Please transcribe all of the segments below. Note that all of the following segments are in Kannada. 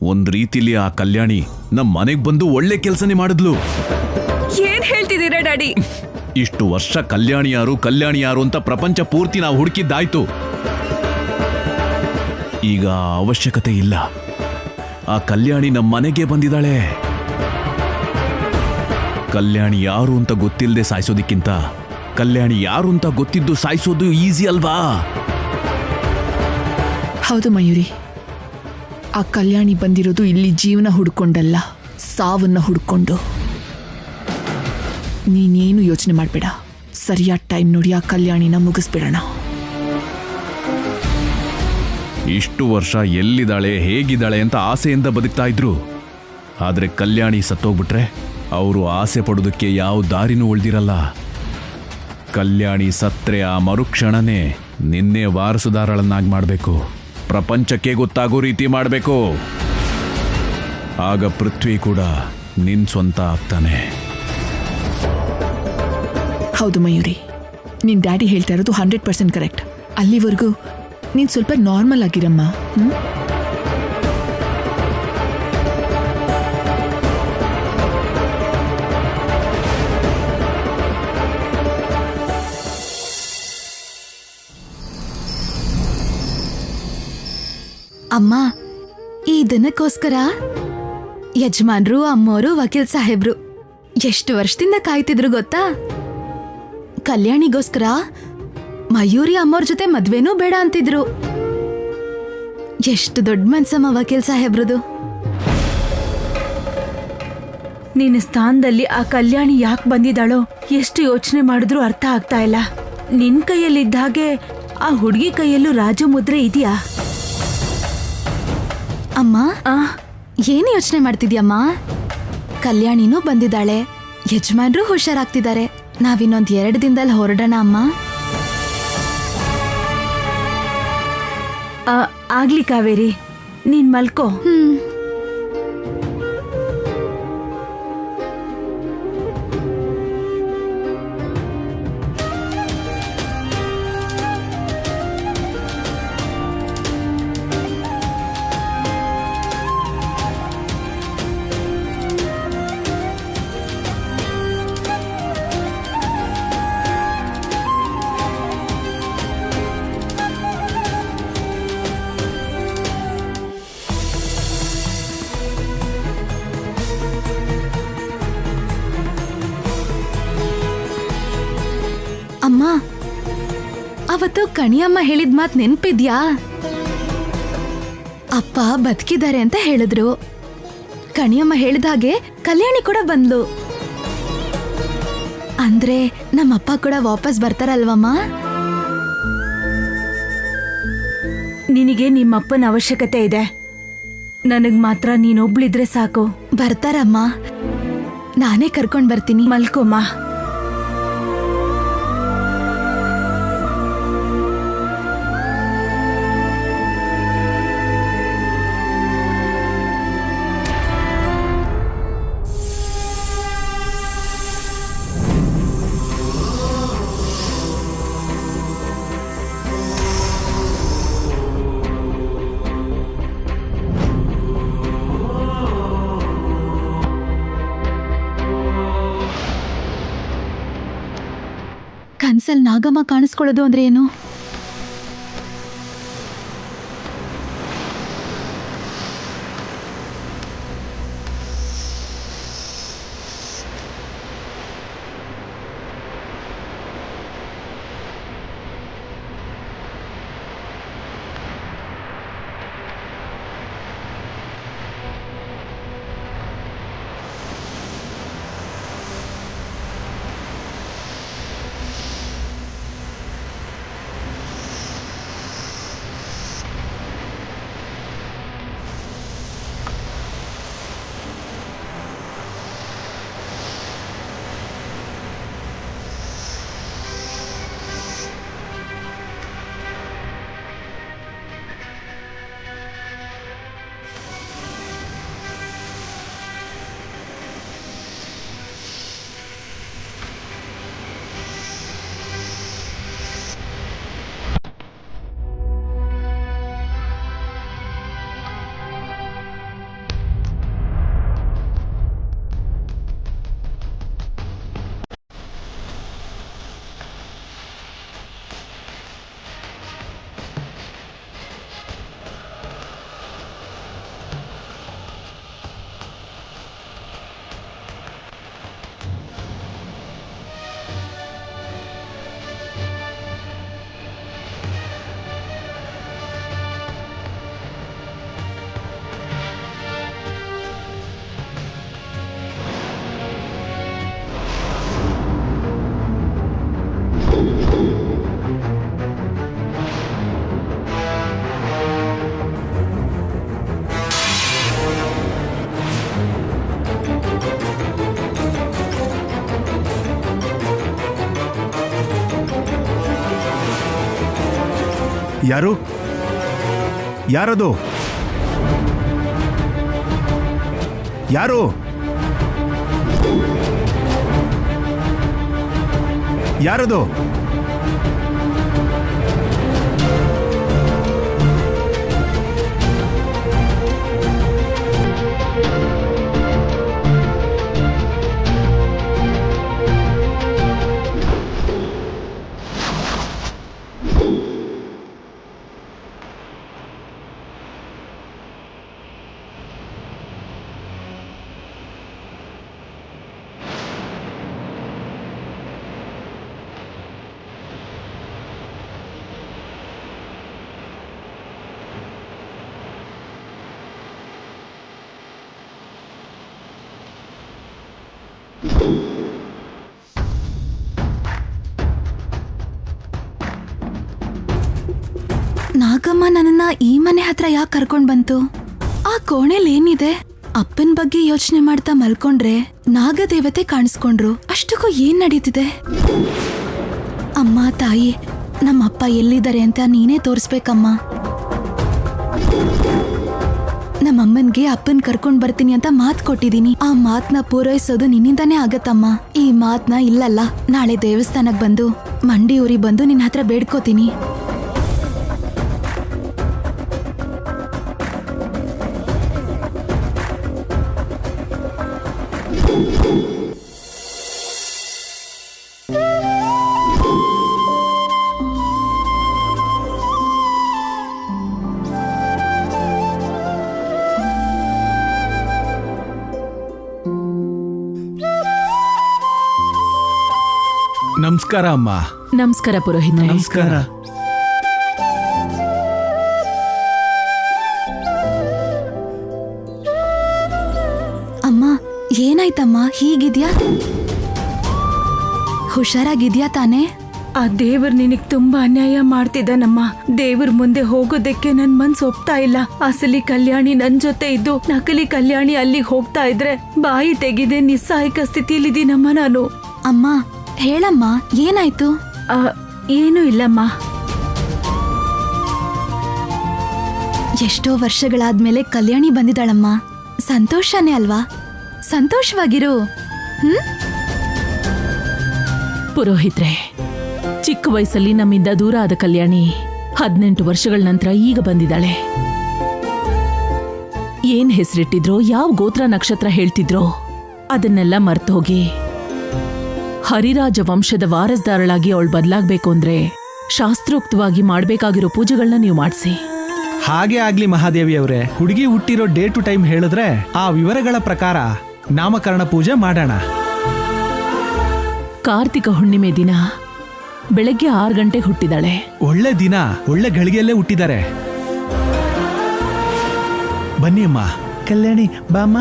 ಒಂದ್ ರೀತಿಲಿ ಆ ಕಲ್ಯಾಣಿ ನಮ್ ಮನೆಗ್ ಬಂದು ಒಳ್ಳೆ ಕೆಲ್ಸನೇ ಮಾಡಿದ್ಲು. ಏನ್ ಹೇಳ್ತಿದ್ದೀರಾ ಡ್ಯಾಡಿ? ಇಷ್ಟು ವರ್ಷ ಕಲ್ಯಾಣಿ ಯಾರು ಅಂತ ಪ್ರಪಂಚ ಪೂರ್ತಿ ನಾವು ಹುಡುಕಿದ್ದಾಯ್ತು. ಈಗ ಅವಶ್ಯಕತೆ ಇಲ್ಲ. ಆ ಕಲ್ಯಾಣಿ ನಮ್ಮ ಮನೆಗೆ ಬಂದಿದ್ದಾಳೆ. ಕಲ್ಯಾಣಿ ಯಾರು ಅಂತ ಗೊತ್ತಿಲ್ಲದೆ ಸಾಯಿಸೋದಕ್ಕಿಂತ ಕಲ್ಯಾಣಿ ಯಾರು ಅಂತ ಗೊತ್ತಿದ್ದು ಸಾಯಿಸೋದು ಈಸಿ ಅಲ್ವಾ? ಹೌದು ಮಯೂರಿ, ಆ ಕಲ್ಯಾಣಿ ಬಂದಿರೋದು ಇಲ್ಲಿ ಜೀವನ ಹುಡ್ಕೊಂಡಲ್ಲ, ಸಾವನ್ನ ಹುಡ್ಕೊಂಡು. ನೀನೇನು ಯೋಚನೆ ಮಾಡಬೇಡ, ಸರಿಯಾದ ಟೈಮ್ ನೋಡಿ ಆ ಕಲ್ಯಾಣಿನ ಮುಗಿಸ್ಬಿಡೋಣ. ಇಷ್ಟು ವರ್ಷ ಎಲ್ಲಿದ್ದಾಳೆ ಹೇಗಿದ್ದಾಳೆ ಅಂತ ಆಸೆಯಿಂದ ಬದುಕ್ತಾ ಇದ್ರು. ಆದ್ರೆ ಕಲ್ಯಾಣಿ ಸತ್ತೋಗ್ಬಿಟ್ರೆ ಅವರು ಆಸೆ ಪಡೋದಕ್ಕೆ ಯಾವ ದಾರಿನೂ ಉಳ್ದಿರಲ್ಲ. ಕಲ್ಯಾಣಿ ಸತ್ರೆ ಆ ಮರುಕ್ಷಣನೇ ನಿನ್ನೆ ವಾರಸುದಾರಳನ್ನಾಗಿ ಮಾಡಬೇಕು, ಪ್ರಪಂಚಕ್ಕೆ ಗೊತ್ತಾಗೋ ರೀತಿ ಮಾಡಬೇಕು. ಆಗ ಪೃಥ್ವಿ ಕೂಡ ನಿನ್ ಸ್ವಂತ ಆಗ್ತಾನೆ. ಹೌದು ಮಯೂರಿ, ನಿನ್ ಡ್ಯಾಡಿ ಹೇಳ್ತಾ ಇರೋದು 100% ಕರೆಕ್ಟ್. ಅಲ್ಲಿವರೆಗೂ ನೀನ್ ಸ್ವಲ್ಪ ನಾರ್ಮಲ್ ಆಗಿರಮ್ಮ. ಅಮ್ಮ, ಈ ದಿನಕ್ಕೋಸ್ಕರ ಯಜಮಾನ್ರು, ಅಮ್ಮೋರು, ವಕೀಲ್ ಸಾಹೇಬ್ರು ಎಷ್ಟು ವರ್ಷದಿಂದ ಕಾಯ್ತಿದ್ರು ಗೊತ್ತಾ? ಕಲ್ಯಾಣಿಗೋಸ್ಕರ ಮಯೂರಿ ಅಮ್ಮೋರ್ ಜೊತೆ ಮದ್ವೆನೂ ಬೇಡ ಅಂತಿದ್ರು. ಎಷ್ಟು ದೊಡ್ಡ ಮನ್ಸಮ್ಮ ವಕೀಲ್ ಸಾಹೇಬ್ರದು. ನಿನ್ನ ಸ್ಥಾನದಲ್ಲಿ ಆ ಕಲ್ಯಾಣಿ ಯಾಕೆ ಬಂದಿದ್ದಾಳೋ ಎಷ್ಟು ಯೋಚನೆ ಮಾಡಿದ್ರು ಅರ್ಥ ಆಗ್ತಾ ಇಲ್ಲ. ನಿನ್ ಕೈಯಲ್ಲಿದ್ದ ಹಾಗೆ ಆ ಹುಡುಗಿ ಕೈಯಲ್ಲೂ ರಾಜಮುದ್ರೆ ಇದೆಯಾ? ಅಮ್ಮ, ಏನು ಯೋಚನೆ ಮಾಡ್ತಿದ್ಯಮ್ಮ? ಕಲ್ಯಾಣಿನೂ ಬಂದಿದ್ದಾಳೆ, ಯಜಮಾನ್ರು ಹುಷಾರಾಗ್ತಿದ್ದಾರೆ. ನಾವಿನ್ನೊಂದ್ 2 ದಿನದಲ್ಲಿ ಹೊರಡೋಣ ಅಮ್ಮ. ಆಗ್ಲಿ ಕಾವೇರಿ, ನೀನ್ ಮಲ್ಕೋ. ಅಮ್ಮ, ಅವತ್ತು ಕಣಿಯಮ್ಮ ಹೇಳಿದ ಮಾತ್ ನೆನ್ಪಿದ್ಯಾ? ಅಪ್ಪ ಬದುಕಿದ್ದಾರೆ ಅಂತ ಹೇಳಿದ್ರು. ಕಣಿಯಮ್ಮ ಹೇಳಿದ ಹಾಗೆ ಕಲ್ಯಾಣಿ ಕೂಡ ಬಂದ್ಲು. ಅಂದ್ರೆ ನಮ್ಮಪ್ಪ ಕೂಡ ವಾಪಸ್ ಬರ್ತಾರಲ್ವಮ್ಮ? ನಿನಗೆ ನಿಮ್ಮಪ್ಪನ ಅವಶ್ಯಕತೆ ಇದೆ, ನನಗ್ ಮಾತ್ರ ನೀನೊಬ್ಳಿದ್ರೆ ಸಾಕು. ಬರ್ತಾರಮ್ಮ, ನಾನೇ ಕರ್ಕೊಂಡ್ ಬರ್ತೀನಿ. ಮಲ್ಕೋಮ್ಮ. ಕನ್ಸಲ್ ನಾಗಮ್ಮ ಕಾಣಿಸ್ಕೊಳ್ಳೋದು ಅಂದ್ರೆ ಏನು? ಯಾರು? ಯಾರದು? ಯಾರು? ಯಾರದು? ನಾಗಮ್ಮ ನನ್ನನ್ನ ಈ ಮನೆ ಹತ್ರ ಯಾಕೆ ಕರ್ಕೊಂಡ್ ಬಂತು? ಆ ಕೋಣೆಲ್ ಏನಿದೆ? ಅಪ್ಪನ್ ಬಗ್ಗೆ ಯೋಚನೆ ಮಾಡ್ತಾ ಮಲ್ಕೊಂಡ್ರೆ ನಾಗದೇವತೆ ಕಾಣಿಸ್ಕೊಂಡ್ರು. ಅಷ್ಟಕ್ಕೂ ಏನ್ ನಡೀತಿದೆ? ಅಮ್ಮ ತಾಯಿ, ನಮ್ಮಪ್ಪ ಎಲ್ಲಿದ್ದಾರೆ ಅಂತ ನೀನೇ ತೋರಿಸ್ಬೇಕಮ್ಮ. ನಮ್ಮಮ್ಮನ್ಗೆ ಅಪ್ಪನ್ ಕರ್ಕೊಂಡ್ ಬರ್ತೀನಿ ಅಂತ ಮಾತ್ ಕೊಟ್ಟಿದೀನಿ. ಆ ಮಾತ್ನ ಪೂರೈಸೋದು ನಿನ್ನಿಂದಾನೇ ಆಗತ್ತಮ್ಮ. ಈ ಮಾತ್ನ ಇಲ್ಲಲ್ಲ, ನಾಳೆ ದೇವಸ್ಥಾನಕ್ ಬಂದು ಮಂಡಿ ಊರಿ ಬಂದು ನಿನ್ ಹತ್ರ ಬೇಡ್ಕೋತೀನಿ. ನಮಸ್ಕಾರ ಅಮ್ಮ. ನಮಸ್ಕಾರ ಪುರೋಹಿತ. ನಮಸ್ಕಾರ. ಅಮ್ಮ, ಏನಾಯ್ತಮ್ಮ? ಹೀಗಿದ್ಯಾ? ಹುಷಾರಾಗಿದ್ಯಾ ತಾನೇ? ಆ ದೇವ್ರು ನಿನಗ್ ತುಂಬಾ ಅನ್ಯಾಯ ಮಾಡ್ತಿದ್ದಾನಮ್ಮ. ದೇವ್ರ ಮುಂದೆ ಹೋಗೋದಕ್ಕೆ ನನ್ ಮನ್ಸ್ ಒಪ್ತಾ ಇಲ್ಲ. ಅಸಲಿ ಕಲ್ಯಾಣಿ ನನ್ ಜೊತೆ ಇದ್ದು ನಕಲಿ ಕಲ್ಯಾಣಿ ಅಲ್ಲಿಗೆ ಹೋಗ್ತಾ ಇದ್ರೆ ಬಾಯಿ ತೆಗಿದೆ ನಿಸ್ಸಹಾಯಕ ಸ್ಥಿತಿಲಿದ್ದೀನಮ್ಮ ನಾನು. ಅಮ್ಮ ಹೇಳಮ್ಮ, ಏನಾಯ್ತು? ಏನೂ ಇಲ್ಲಮ್ಮ. ಎಷ್ಟೋ ವರ್ಷಗಳಾದ್ಮೇಲೆ ಕಲ್ಯಾಣಿ ಬಂದಿದ್ದಾಳಮ್ಮ. ಸಂತೋಷನೇ ಅಲ್ವಾ? ಸಂತೋಷವಾಗಿರು. ಪುರೋಹಿತ್ರೆ, ಚಿಕ್ಕ ವಯಸ್ಸಲ್ಲಿ ನಮ್ಮಿಂದ ದೂರ ಆದ ಕಲ್ಯಾಣಿ 18 ವರ್ಷಗಳ ನಂತರ ಈಗ ಬಂದಿದ್ದಾಳೆ. ಏನ್ ಹೆಸರಿಟ್ಟಿದ್ರೋ, ಯಾವ ಗೋತ್ರ ನಕ್ಷತ್ರ ಹೇಳ್ತಿದ್ರೋ ಅದನ್ನೆಲ್ಲ ಮರ್ತೋಗಿ ಹರಿರಾಜ ವಂಶದ ವಾರಸ್ದಾರಳಾಗಿ ಅವಳು ಬದಲಾಗಬೇಕು ಅಂದ್ರೆ ಶಾಸ್ತ್ರೋಕ್ತವಾಗಿ ಮಾಡ್ಬೇಕಾಗಿರೋ ಪೂಜೆಗಳನ್ನ ನೀವು ಮಾಡಿಸಿ. ಹಾಗೆ ಆಗ್ಲಿ ಮಹಾದೇವಿ ಅವರೇ. ಹುಡುಗಿ ಹುಟ್ಟಿರೋ ಡೇ ಟು ಟೈಮ್ ಹೇಳಿದ್ರೆ ಆ ವಿವರಗಳ ಪ್ರಕಾರ ನಾಮಕರಣ ಪೂಜೆ ಮಾಡೋಣ. ಕಾರ್ತಿಕ ಹುಣ್ಣಿಮೆ ದಿನ ಬೆಳಗ್ಗೆ 6 ಗಂಟೆಗೆ ಹುಟ್ಟಿದಾಳೆ. ಒಳ್ಳೆ ದಿನ, ಒಳ್ಳೆ ಗಳಿಗೆಯಲ್ಲೇ ಹುಟ್ಟಿದ್ದಾರೆ. ಬನ್ನಿ ಅಮ್ಮ. ಕಲ್ಯಾಣಿ ಬಾಮ್ಮ.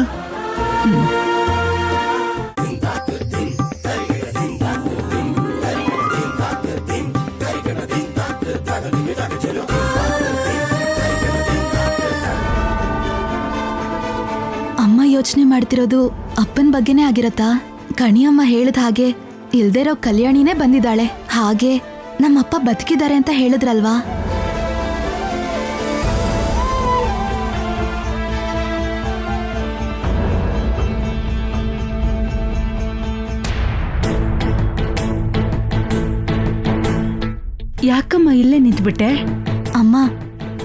ಅಮ್ಮ ಯೋಚನೆ ಮಾಡ್ತಿರೋದು ಅಪ್ಪನ ಬಗ್ಗೆನೇ ಆಗಿರತ್ತಾ? ಕಣಿಯಮ್ಮ ಹೇಳಿದ ಹಾಗೆ ಇಲ್ದೇರೋ ಕಲ್ಯಾಣಿನೇ ಬಂದಿದ್ದಾಳೆ. ಹಾಗೆ ನಮ್ಮಪ್ಪ ಬದುಕಿದ್ದಾರೆ ಅಂತ ಹೇಳಿದ್ರಲ್ವಾ? ಯಾಕಮ್ಮ ಇಲ್ಲೇ ನಿಂತ್ಬಿಟ್ಟೆ? ಅಮ್ಮ,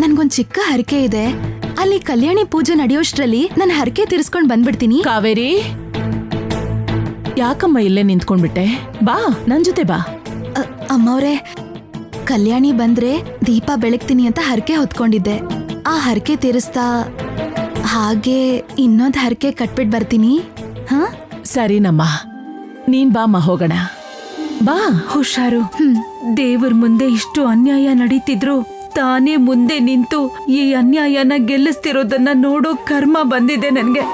ನನ್ಗೊಂದ್ ಚಿಕ್ಕ ಹರಕೆ ಇದೆ. ಅಲ್ಲಿ ಕಲ್ಯಾಣಿ ಪೂಜೆ ನಡೆಯೋಷ್ಟ್ರಲ್ಲಿ ನನ್ನ ಹರಕೆ ತೀರಿಸ್ಕೊಂಡ್ ಬಂದ್ಬಿಡ್ತೀನಿ. ಕಾವೇರಿ, ಯಾಕಮ್ಮ ಇಲ್ಲೇ ನಿಂತ್ಕೊಂಡ್ಬಿಟ್ಟೆ? ಬಾ, ನನ್ ಜೊತೆ ಬಾ. ಅಮ್ಮವ್ರೆ, ಕಲ್ಯಾಣಿ ಬಂದ್ರೆ ದೀಪ ಬೆಳಗ್ತೀನಿ ಅಂತ ಹರಕೆ ಹೊತ್ಕೊಂಡಿದ್ದೆ. ಆ ಹರಕೆ ತೀರಿಸ್ತಾ ಹಾಗೆ ಇನ್ನೊಂದ್ ಹರಕೆ ಕಟ್ಬಿಟ್ ಬರ್ತೀನಿ. ಹಾ ಸರಿನಮ್ಮ, ನೀನ್ ಬಾಮ್ಮ, ಹೋಗೋಣ. ಬಾ. ಹುಷಾರು. ದೇವ್ರ ಮುಂದೆ ಇಷ್ಟು ಅನ್ಯಾಯ ನಡೀತಿದ್ರು ತಾನೇ ಮುಂದೆ ನಿಂತು ಈ ಅನ್ಯಾಯನ ಗೆಲ್ಲಿಸ್ತಿರೋದನ್ನ ನೋಡೋ ಕರ್ಮ ಬಂದಿದೆ ನನ್ಗೆ.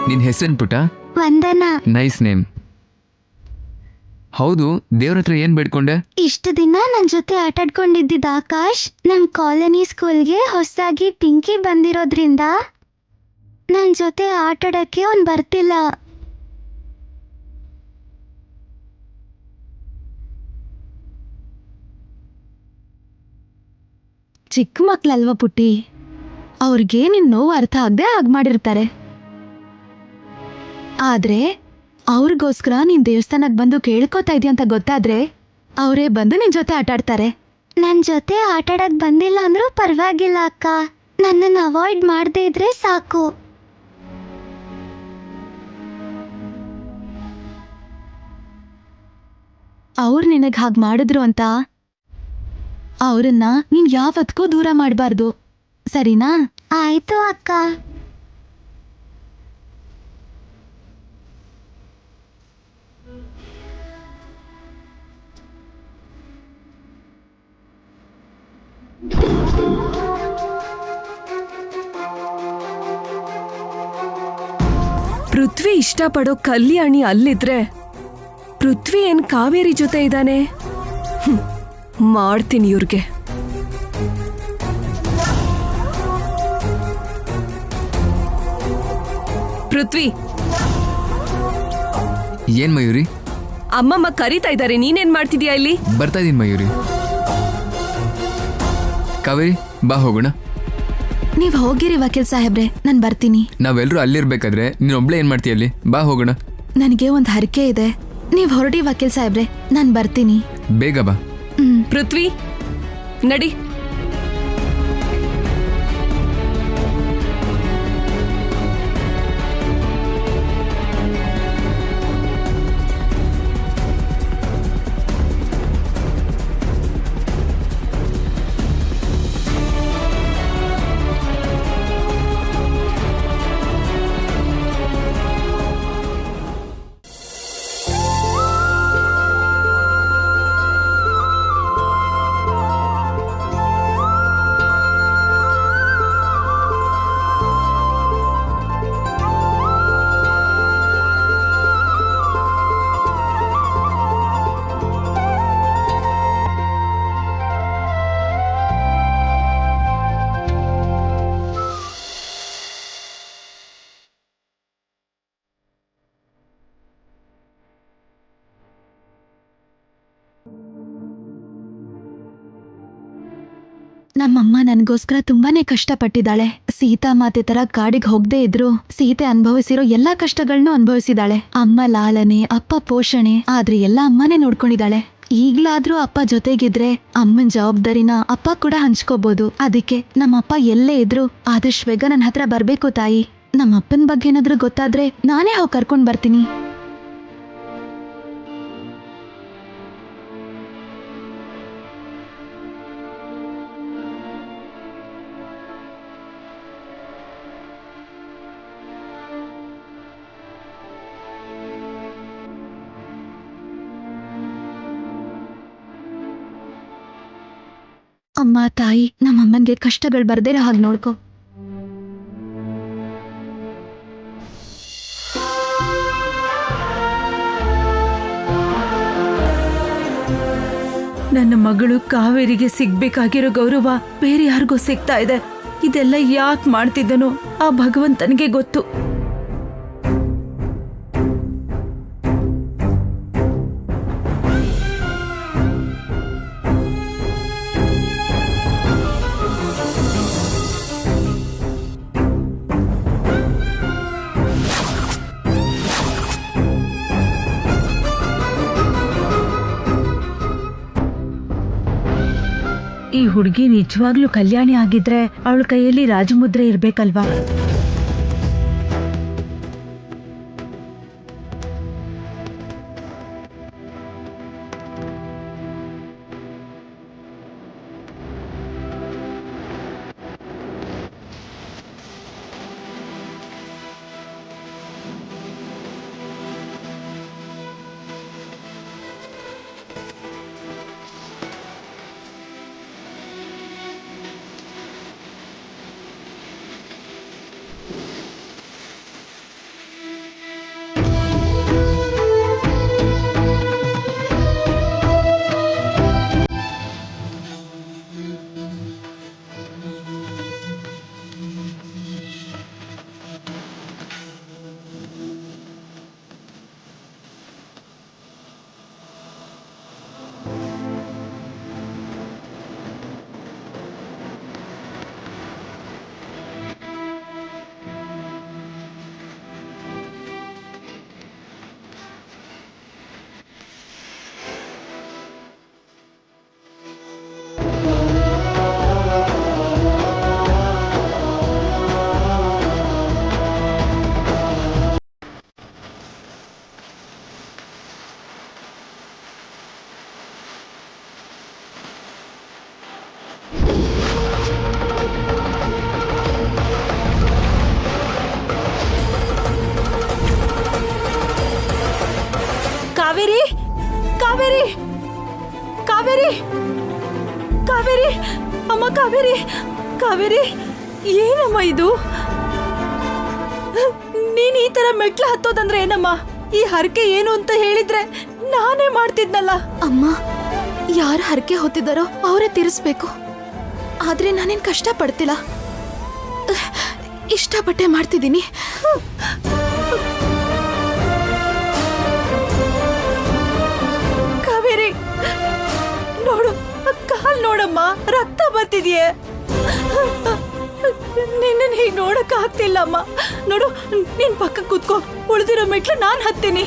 ನಿನ್ನ ಹೆಸರೇನು ಪುಟ್ಟ? ವಂದನಾ. Nice name. ಹೌದು, ದೇವ್ರ ಹತ್ರ ಏನು ಬೇಡ್ಕೊಂಡೆ? ಇಷ್ಟು ದಿನ ನನ್ನ ಜೊತೆ ಆಟಾಡ್ಕೊಂಡಿದ್ದಿದ್ದ ಆಕಾಶ್ ನಮ್ಮ ಕಾಲೋನಿ ಸ್ಕೂಲ್ಗೆ ಹೊಸದಾಗಿ ಪಿಂಕಿ ಬಂದಿರೋದ್ರಿಂದ ನನ್ನ ಜೊತೆ ಆಟಾಡೋಕ್ಕೆ ಅವ್ನು ಬರ್ತಿಲ್ಲ. ಚಿಕ್ಕ ಮಕ್ಳಲ್ವ ಪುಟ್ಟಿ, ಅವ್ರಿಗೆ ನಿನ್ನ ನೋವು ಅರ್ಥ ಆಗದೆ ಹಾಗೆ ಮಾಡಿರ್ತಾರೆ. ಆದ್ರೆ ಅವ್ರಿಗೋಸ್ಕರ ನೀನ್ ದೇವಸ್ಥಾನಕ್ಕೆ ಬಂದು ಕೇಳ್ಕೊತಾ ಇದೀಯ ಅಂತ ಗೊತ್ತಾದ್ರೆ ಅವರೇ ಬಂದು ನಿನ್ ಜೊತೆ ಆಟಾಡ್ತಾರೆ. ನನ್ನ ಜೊತೆ ಆಟಾಡಕ್ ಬಂದಿಲ್ಲ ಅಂದ್ರೂ ಪರವಾಗಿಲ್ಲ ಅಕ್ಕ, ನನ್ನನ್ನು ಅವಾಯ್ಡ್ ಮಾಡದೇ ಇದ್ರೆ ಸಾಕು. ಅವ್ರು ನಿನಗೆ ಹಾಗೆ ಮಾಡಿದ್ರು ಅಂತ ಅವ್ರನ್ನ ನೀನ್ ಯಾವತ್ತೂ ದೂರ ಮಾಡಬಾರ್ದು, ಸರಿನಾ? ಆಯ್ತು ಅಕ್ಕ. ಪೃಥ್ವಿ ಇಷ್ಟಪಡೋ ಕಲ್ಯಾಣಿ ಅಲ್ಲಿದ್ರೆ ಪೃಥ್ವಿ ಏನ್ ಕಾವೇರಿ ಜೊತೆ ಇದ್ದಾನೆ? ಮಾಡ್ತೀನಿ ಇವ್ರಿಗೆ. ಪೃಥ್ವಿ, ಏನ್ ಮಯೂರಿ? ಅಮ್ಮಮ್ಮ ಕರೀತಾ ಇದ್ದಾರೆ, ನೀನೇನ್ ಮಾಡ್ತಿದ್ಯಾ ಇಲ್ಲಿ? ಬರ್ತಾ ಇದೀನಿ ಮಯೂರಿ. ಕಾವೇರಿ ಬಾ ಹೋಗೋಣ. ನೀವ್ ಹೋಗಿರಿ ವಕೀಲ್ ಸಾಹೇಬ್ರೆ, ನಾನ್ ಬರ್ತೀನಿ. ನಾವೆಲ್ಲರೂ ಅಲ್ಲಿರ್ಬೇಕಾದ್ರೆ ನೀನೊಬ್ಳೆ ಏನ್ ಮಾಡ್ತೀಯ ಅಲ್ಲಿ? ಬಾ ಹೋಗೋಣ. ನನಗೆ ಒಂದ್ ಹರಕೆ ಇದೆ, ನೀವ್ ಹೊರಡಿ ವಕೀಲ್ ಸಾಹೇಬ್ರೆ, ನಾನ್ ಬರ್ತೀನಿ. ಬೇಗ ಬಾ. ಪೃಥ್ವಿ ನಡಿ. ನಮ್ಮಮ್ಮ ನನಗೋಸ್ಕರ ತುಂಬಾನೇ ಕಷ್ಟಪಟ್ಟಿದ್ದಾಳೆ. ಸೀತಾ ಮಾತೆ ತರ ಕಾಡಿಗೆ ಹೋಗದೆ ಇದ್ರು ಸೀತೆ ಅನುಭವಿಸಿರೋ ಎಲ್ಲಾ ಕಷ್ಟಗಳನ್ನೂ ಅನುಭವಿಸಿದಾಳೆ. ಅಮ್ಮ ಲಾಲನೆ, ಅಪ್ಪ ಪೋಷಣೆ, ಆದ್ರೆ ಎಲ್ಲ ಅಮ್ಮನೇ ನೋಡ್ಕೊಂಡಿದ್ದಾಳೆ. ಈಗ್ಲಾದ್ರೂ ಅಪ್ಪ ಜೊತೆಗಿದ್ರೆ ಅಮ್ಮನ ಜವಾಬ್ದಾರಿನ ಅಪ್ಪ ಕೂಡ ಹಂಚ್ಕೋಬಹುದು. ಅದಕ್ಕೆ ನಮ್ಮಪ್ಪ ಎಲ್ಲೇ ಇದ್ರು ಆದಷ್ಟು ಬೇಗ ನನ್ನ ಹತ್ರ ಬರ್ಬೇಕು ತಾಯಿ. ನಮ್ಮ ಅಪ್ಪನ ಬಗ್ಗೆ ಏನಾದ್ರೂ ಗೊತ್ತಾದ್ರೆ ನಾನೇ ಹೋಗಿ ಕರ್ಕೊಂಡ್ ಬರ್ತೀನಿ. ಅಮ್ಮ ತಾಯಿ, ನಮ್ಮಮ್ಮನ್ಗೆ ಕಷ್ಟಗಳು ಬರ್ದೇ ಇರೋ ಹಾಗೆ ನೋಡ್ಕೊ. ನನ್ನ ಮಗಳು ಕಾವೇರಿಗೆ ಸಿಗ್ಬೇಕಾಗಿರೋ ಗೌರವ ಬೇರೆ ಯಾರಿಗೋ ಸಿಗ್ತಾ ಇದೆ. ಇದೆಲ್ಲ ಯಾಕೆ ಮಾಡ್ತಿದ್ದನೋ ಆ ಭಗವಂತನಿಗೆ ಗೊತ್ತು. ಈ ಹುಡುಗಿ ನಿಜವಾಗ್ಲೂ ಕಲ್ಯಾಣಿ ಆಗಿದ್ರೆ ಅವಳ ಕೈಯಲ್ಲಿ ರಾಜಮುದ್ರೆ ಇರ್ಬೇಕಲ್ವಾ? ಕಾವೇರಿ, ಅಮ್ಮ ಕಾವೇರಿ, ಕಾವೇರಿ, ಏನಮ್ಮ ಇದು? ನೀನ್ ಈ ತರ ಮೆಟ್ಲು ಹತ್ತೋದಂದ್ರೆ ಏನಮ್ಮ? ಈ ಹರಕೆ ಏನು ಅಂತ ಹೇಳಿದ್ರೆ ನಾನೇ ಮಾಡ್ತಿದ್ನಲ್ಲ. ಅಮ್ಮ, ಯಾರು ಹರಕೆ ಹೊತ್ತಿದಾರೋ ಅವರೇ ತೀರಿಸ್ಬೇಕು. ಆದ್ರೆ ನಾನೇನ್ ಕಷ್ಟ ಪಡ್ತಿಲ್ಲ, ಇಷ್ಟಪಟ್ಟೆ ಮಾಡ್ತಿದ್ದೀನಿ. ಕಾವೇರಿ ನೋಡು, ಕಾಲ್ ನೋಡಮ್ಮ, ರಕ್ತ ಬರ್ತಿದ್ಯೆ. ನಿನ್ನ ಹೀಗೆ ನೋಡಕ್ ಆಗ್ತಿಲ್ಲ ಅಮ್ಮ. ನೋಡು, ನಿನ್ ಪಕ್ಕ ಕೂತ್ಕೋ, ಉಳಿದಿರೋ ಮೆಟ್ಲು ನಾನ್ ಹತ್ತೀನಿ.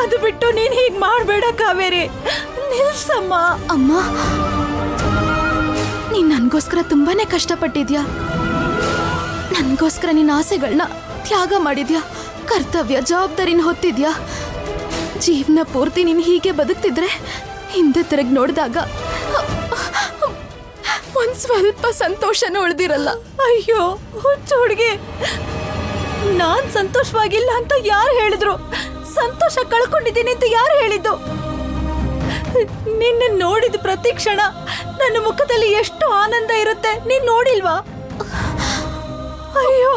ಅದು ಬಿಟ್ಟು ನೀನ್ ಹೀಗ್ ಮಾಡ್ಬೇಡ ಕಾವೇರಿ, ನಿಲ್ಸಮ್ಮ. ಅಮ್ಮ, ನೀನ್ ನನ್ಗೋಸ್ಕರ ತುಂಬಾನೇ ಕಷ್ಟಪಟ್ಟಿದ್ಯಾ. ನನ್ಗೋಸ್ಕರ ನಿನ್ನ ಆಸೆಗಳನ್ನ ತ್ಯಾಗ ಮಾಡಿದ್ಯಾ, ಕರ್ತವ್ಯ ಜವಾಬ್ದಾರಿನ ಹೊತ್ತಿದ್ಯಾ. ಜೀವನ ಪೂರ್ತಿ ನೀನ್ ಹೀಗೆ ಬದುಕ್ತಿದ್ರೆ ಹಿಂದೆ ತಿರುಗಿ ನೋಡಿದಾಗ ಒಂದ್ ಸ್ವಲ್ಪ ಸಂತೋಷನೂ ಉಳ್ದಿರಲ್ಲ. ಅಯ್ಯೋ ಹುಚ್ಚು ಹುಡುಗಿ, ನಾನ್ ಸಂತೋಷವಾಗಿಲ್ಲ ಅಂತ ಯಾರು ಹೇಳಿದ್ರು? ಸಂತೋಷ ಕಳ್ಕೊಂಡಿದ್ದೀನಿ ಅಂತ ಯಾರು ಹೇಳಿದ್ದು? ನಿನ್ನ ನೋಡಿದ ಪ್ರತಿ ಕ್ಷಣ ನನ್ನ ಮುಖದಲ್ಲಿ ಎಷ್ಟು ಆನಂದ ಇರುತ್ತೆ, ನೀನ್ ನೋಡಿಲ್ವಾ? ಅಯ್ಯೋ,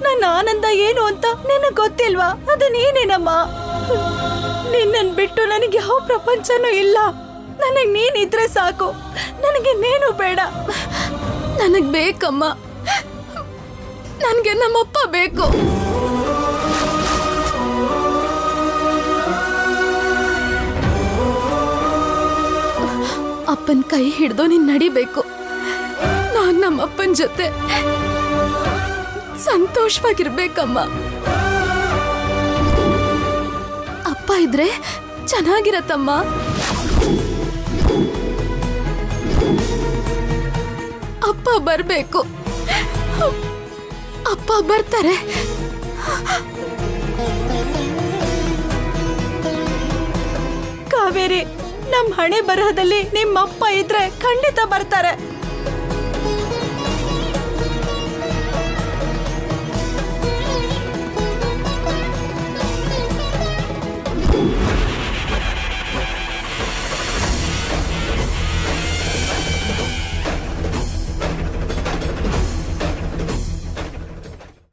ನನ್ನ ಆನಂದ ಏನು ಅಂತ ನಿನಗೆ ಗೊತ್ತಿಲ್ವಾ? ಅದು ನೀನೇನಮ್ಮ. ನಿನ್ನನ್ ಬಿಟ್ಟು ನನಗೆ ಯಾವ ಪ್ರಪಂಚನೂ ಇಲ್ಲ. ನನಗೆ ನೀನಿದ್ರೆ ಸಾಕು, ನನಗೆ ನೀನು ಬೇಡ. ನನಗ್ ಬೇಕಮ್ಮ, ನನ್ಗೆ ನಮ್ಮಪ್ಪ ಬೇಕು. ಅಪ್ಪನ ಕೈ ಹಿಡ್ದು ನೀನ್ ನಡಿಬೇಕು. ನಾನ್ ನಮ್ಮಪ್ಪನ ಜೊತೆ ಸಂತೋಷವಾಗಿರ್ಬೇಕಮ್ಮ. ಅಪ್ಪ ಇದ್ರೆ ಚೆನ್ನಾಗಿರತ್ತಮ್ಮ. ಅಪ್ಪ ಬರ್ಬೇಕು. ಅಪ್ಪ ಬರ್ತಾರೆ. ಕಾವೇರಿ, ನಮ್ ಹಣೆ ಬರಹದಲ್ಲಿ ನಿಮ್ಮಪ್ಪ ಇದ್ರೆ ಖಂಡಿತ ಬರ್ತಾರೆ.